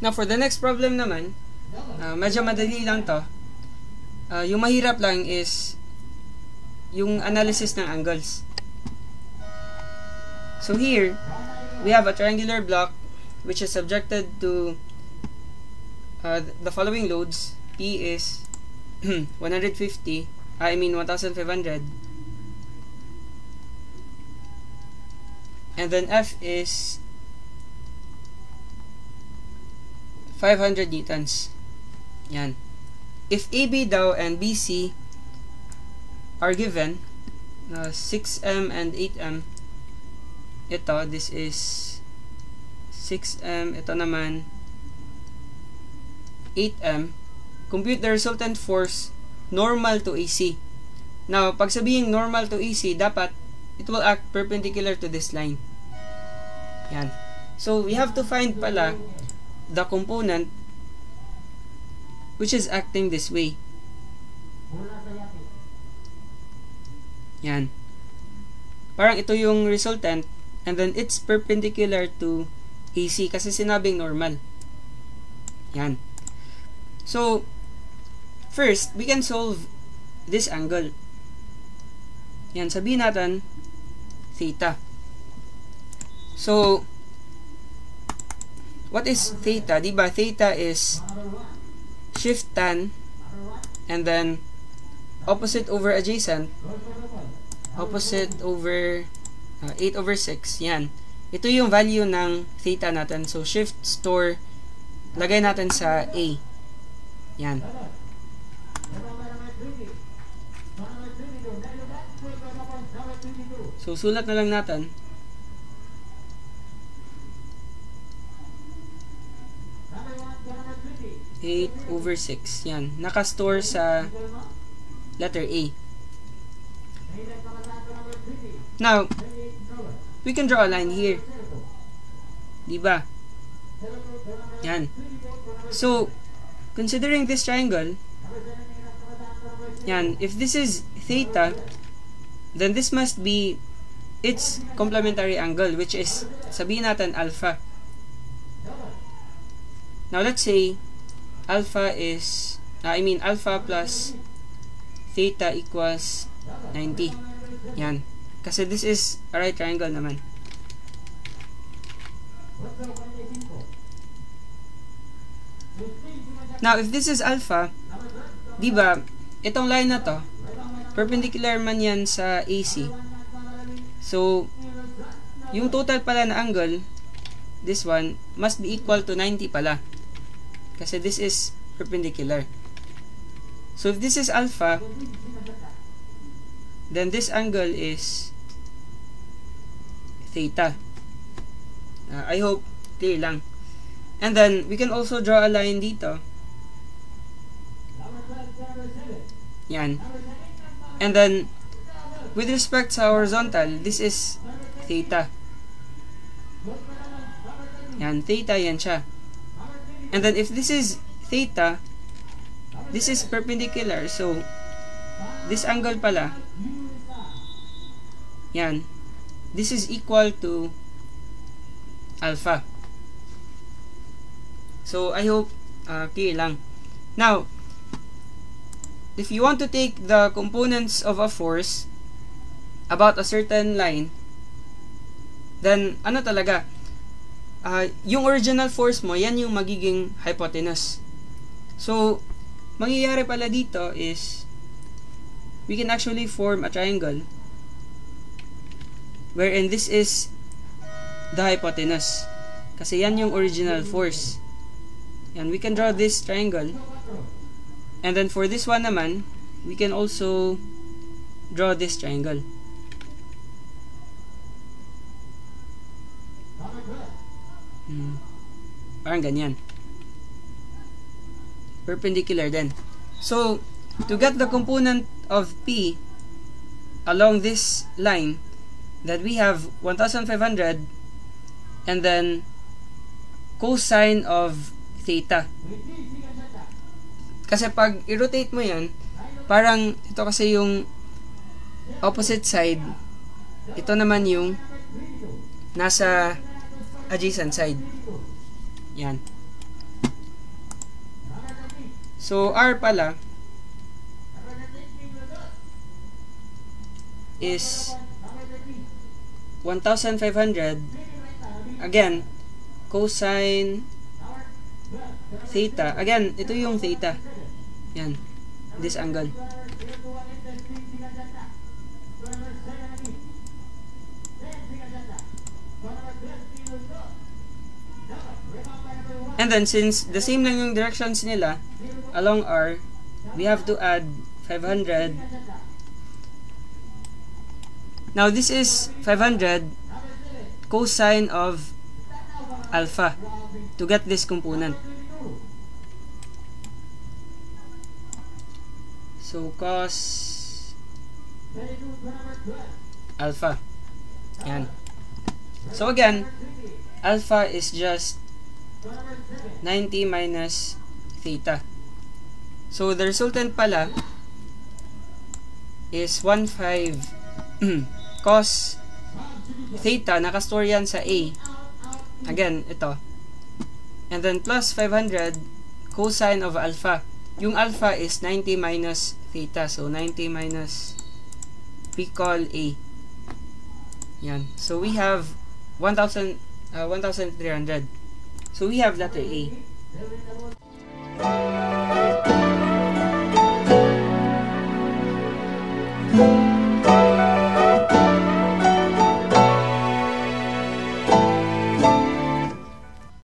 Now, for the next problem naman, medyo madali lang to. Yung mahirap lang is yung analysis ng angles. So here, we have a triangular block which is subjected to the following loads. P is 150, 1,500. And then F is 500 newtons. Yan. If AB daw and BC are given, 6M and 8M, ito, this is 6M, ito naman 8M, compute the resultant force normal to AC. Now, pag sabihing normal to AC, dapat it will act perpendicular to this line. Yan. So, we have to find pala the component which is acting this way. Yan. Parang ito yung resultant and then it's perpendicular to AC kasi sinabing normal. Yan. So, first, we can solve this angle. Yan, sabihin natin theta. So, what is theta? Diba, theta is shift tan and then opposite over adjacent, opposite over 8 over 6. Yan. Ito yung value ng theta natin. So, shift store, lagay natin sa A. Yan. So, sulat na lang natin. Eight over 6. Yan. Nakastore sa letter A. Now, we can draw a line here. Diba? Yan. So, considering this triangle, yan, if this is theta, then this must be its complementary angle, which is, sabihin natin, alpha. Now, let's say, alpha is, alpha plus theta equals 90. Yan. Kasi this is a right triangle naman. Now, if this is alpha, diba, itong line na to, perpendicular man yan sa AC. So, yung total pala na angle, this one, must be equal to 90 pala. Kasi this is perpendicular. So, if this is alpha, then this angle is theta. I hope clear lang. And then, we can also draw a line dito. Yan. And then, with respect sa horizontal, this is theta. Yan, theta yan siya. And then, if this is theta, this is perpendicular. So, this angle pala, yan, this is equal to alpha. So, I hope clear lang. Now, if you want to take the components of a force about a certain line, then ano talaga? Yung original force mo, yan yung magiging hypotenuse. So, mangyayari pala dito is we can actually form a triangle wherein this is the hypotenuse. Kasi yan yung original force. Yan, we can draw this triangle. And then for this one naman, we can also draw this triangle. Parang ganyan. Perpendicular din. So, to get the component of P along this line, that we have 1,500 and then cosine of theta. Kasi pag i-rotate mo yan, parang ito kasi yung opposite side, ito naman yung nasa adjacent side. Yan. So, R pala is 1,500. Again, cosine theta. Again, ito yung theta. Yan. This angle. And then, since the same lang yung directions nila along R, we have to add 500. Now, this is 500 cosine of alpha to get this component. So, cos alpha. Yan. So, again, alpha is just 90 minus theta. So, the resultant pala is 1,500 cos theta. Nakastore yan sa A. Again, ito. And then, plus 500 cosine of alpha. Yung alpha is 90 minus theta. So, 90 minus, we call A. Yan. So, we have 1,300. So, we have letter A.